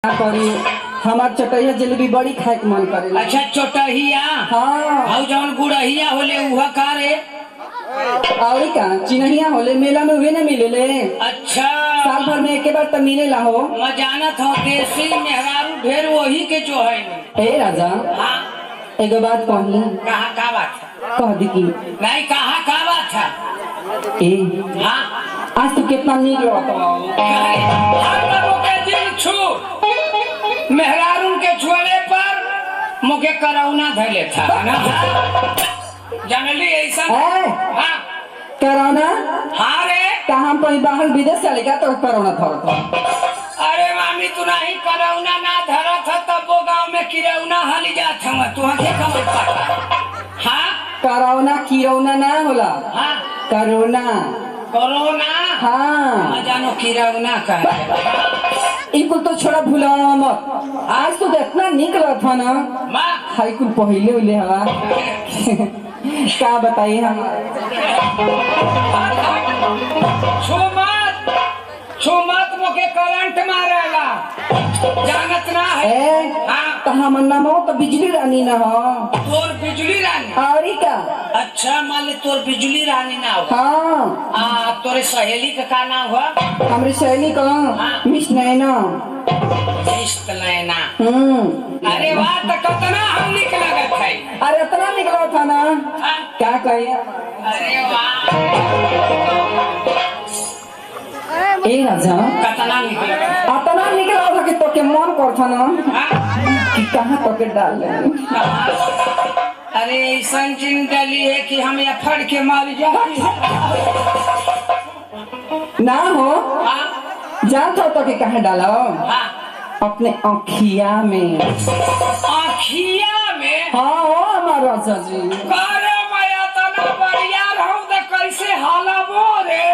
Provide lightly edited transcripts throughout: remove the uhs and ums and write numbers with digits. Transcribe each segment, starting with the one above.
करी हमार चटैया जलेबी बड़ी खाए के मन करे। अच्छा चटहिया हाँ जौन गुड़हिया होले उहा का रे? और का चिन्हिया होले मेला में वे न मिलेले। अच्छा साल भर में एक बार तो मिलेला हो। मैं जानत हूँ देसी मेहरारू ढेर वही के जो है। ए राजा हाँ एगो बात कहूँ। कहाँ का बात है? कह दी की नहीं कहाँ का बात है? ए हाँ आज तू कितना नीक लगता मेहरारू के छुअले पर मुके करौना धले था ना। जानली ऐसा हाँ करौना। हाँ रे तो हम कहीं बाहर विदेश चले गया तो करौना था। अरे मामी तू नहीं करौना ना धरा था तब वो गाँव में किरौना हाली जात हूँ तू के खबर पाता। हाँ करौना किरौना ना होला। हाँ करोना कोरोना हाँ मैं जानो किरौना का इकुल तो छोड़ा भूला मत। आज तो इतना नीक लगत था ना। माँ हाई कुल पहले उले हवा क्या बताइए हम। छो मत मोके करंट मारेला जानत ना है। ए हाँ तो हम नाम हो तो बिजली रानी ना हो। तोर बिजली रानी और का अच्छा मान ले तोर बिजली रानी ना हो। हाँ तोरे सहेली का नाम हुआ? हमारी सहेली को मिस नैना। इश्क नैना। अरे अरे वाह तो कितना हम निक लगत है। इतना निकला था ना हाँ? क्या कहे। अरे वाह ए राजा कितना निक लगत इतना निकला था कि तो के मन कर था ना कि कहाँ तो के डाल ले। अरे ऐसा जिंदगी है कि हम ये फड़ के मार जाए ना हो हाँ जान था तो के कहाँ डालो हाँ अपने आँखिया में। आँखिया में हाँ हो हमारा राजा जी। अरे मैं तना बढ़िया रहूं तो कैसे हालाबो रे?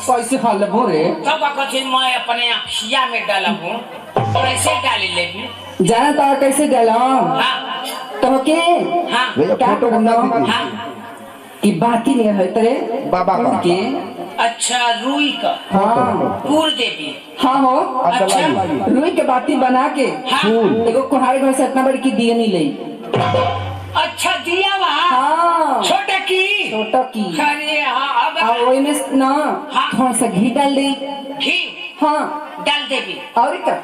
कैसे हाल बोरे तब कथी मैं अपने आँखिया में डालबू कैसे डाली लेबी? जाना तो कैसे डालो हाँ तो के हाँ क्या करना हाँ कि बाकी नहीं है तेरे बाबा का। के। अच्छा रुई का हाँ पूर देवी। हाँ हो अच्छा रुई के बाती बना के हाँ एगो कुहारे घर से इतना बड़ी की दिए नहीं ले। अच्छा दिया वहाँ हाँ छोटा की छोटा की अरे हाँ अब और वही में ना हाँ। थोड़ा सा घी डाल दे। घी हाँ डाल देवी और क्या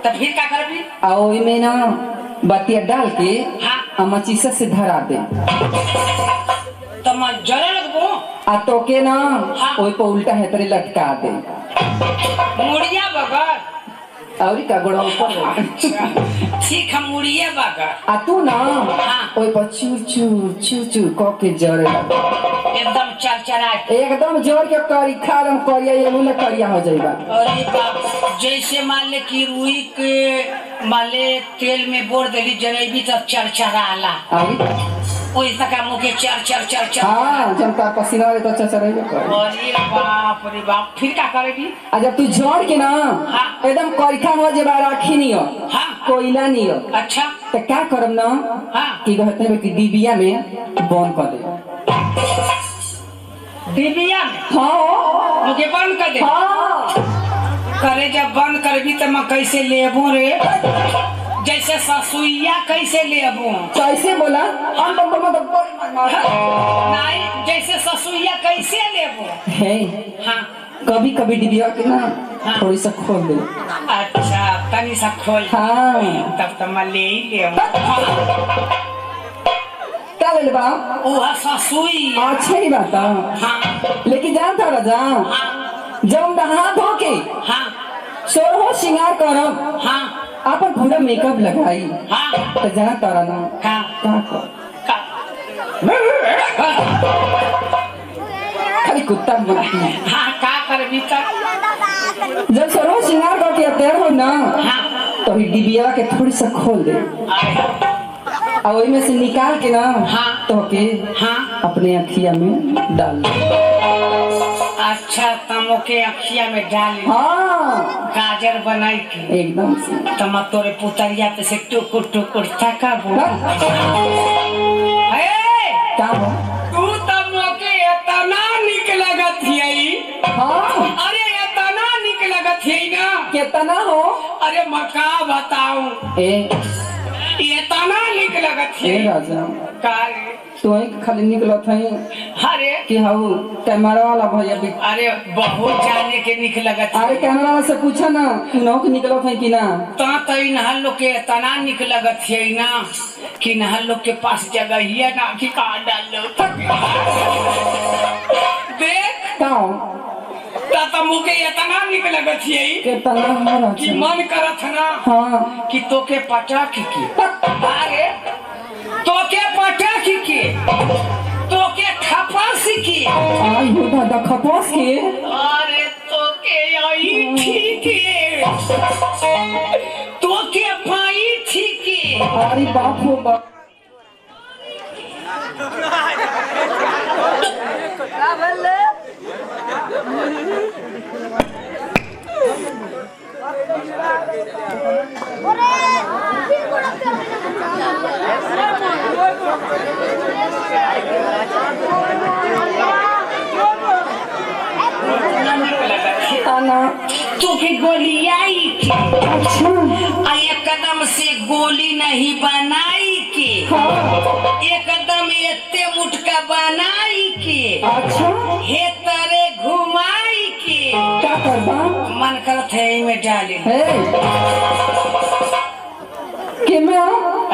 तो फिर क्या करबी? और वही में ना बतिया डाल के हाँ। अमचीसा से धरा दे तो मैं जरा लगबो आ तो के ना हाँ। वही पे उल्टा है तेरे लटका दे मुड़िया बगर और का गोड़ा ऊपर। ठीक है मुड़िया बगर आ तू ना हाँ। वही पर चूर चूर चूर चूर क के जरे लगे एकदम चरचरा एकदम जोर के करी खारम करिया ये मुले करिया हो जाएगा। अरे बाप जैसे मान ले कि रुई के मान ले तेल में बोर देली जलेबी तब चरचरा आला वही तक मुके चर चर चर चर। हाँ जनता पसीना रे तो अच्छा रहेगा कर। अरे बाप फिर क्या करेगी? आ जब तू जोड़ के ना हाँ। एकदम करिखा हो जे बार आखी नहीं हो हाँ कोयला नहीं हो अच्छा तो क्या करम ना हाँ कि कहते हैं कि डिबिया में बंद कर दे। डिबिया में हाँ मुझे बंद कर दे। हाँ करे जब बंद करबी तो मैं कैसे लेबू रे? जैसे ससुइया कैसे लेबू? कैसे बोला हम तो बड़ी मार नहीं जैसे ससुइया कैसे लेबू? है हाँ कभी कभी डिबिया के ना हाँ। थोड़ी सा खोल दे। अच्छा तनी सा खोल हाँ तब तो मैं ले ही ले क्या ले बा वह ससुई। अच्छा ही बात है। हाँ लेकिन जानता राजा हाँ जब नहा धो के हाँ सोरहो श्रृंगार करब हाँ अपन पूरा मेकअप लगाई हाँ तो जाना तारा ना हाँ क्या कर खाली कुत्ता बोलती है। हाँ का करबी तब? जब सोरहो श्रृंगार करके तैयार हो ना हाँ तो डिबिया के थोड़ी सा खोल दे अरे और वही में से निकाल के ना हाँ। तो के हाँ अपने अखिया में डाल दे। अच्छा तमो के अखिया में डाली हाँ गाजर बनाई के एकदम से तम तोरे पुतरिया पे से टुकुर टुकुर थकाबो। क्या हो तू तमो के इतना निक लगत हियई। हाँ अरे इतना निक लगत हियई ना के इतना हो अरे मका बताऊं ये तना निक लगत है राजा का तो खाली निकलत है अरे कि हाउ कैमरा वाला भैया भी अरे बहुत जाने के निक लगत अरे कैमरा वाला से पूछा ना कि नौ के निकलत है कि ना तो नहर लोग के तना निक लगत है ना कि नहर लोग के पास जगह ही है ना कि कहा डाल लो देख तो मुके इतना निक लगत है कितना हमारा कि मन करत ना हाँ कि तोके पटक के अरे तोके पटक के तोके खपास के आई हो दादा खपास के अरे तोके आई ठीक है तोके पाई ठीक है अरे बाप हो बाप तोके गोली आई के अच्छा एक कदम से गोली नहीं बनाई के एकदम एते मुटका बनाई के अच्छा हे तरे घुमाई के क्या करबा मन करत है में डाले हे कि मैं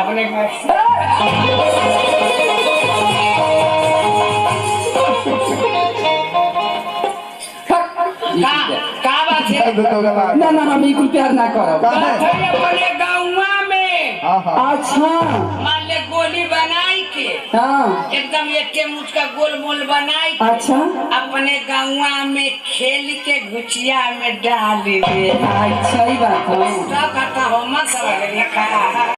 अपने का बात है ना ना हम बिल्कुल प्यार ना करब अपने गाँव में अच्छा मान ले गोली बनाई के हाँ एकदम एके मुटका गोल मोल बनाई के अच्छा अपने गाँव में खेल के घुचिया में डाल दे अच्छा ही बात है सब कथा हो मत समझ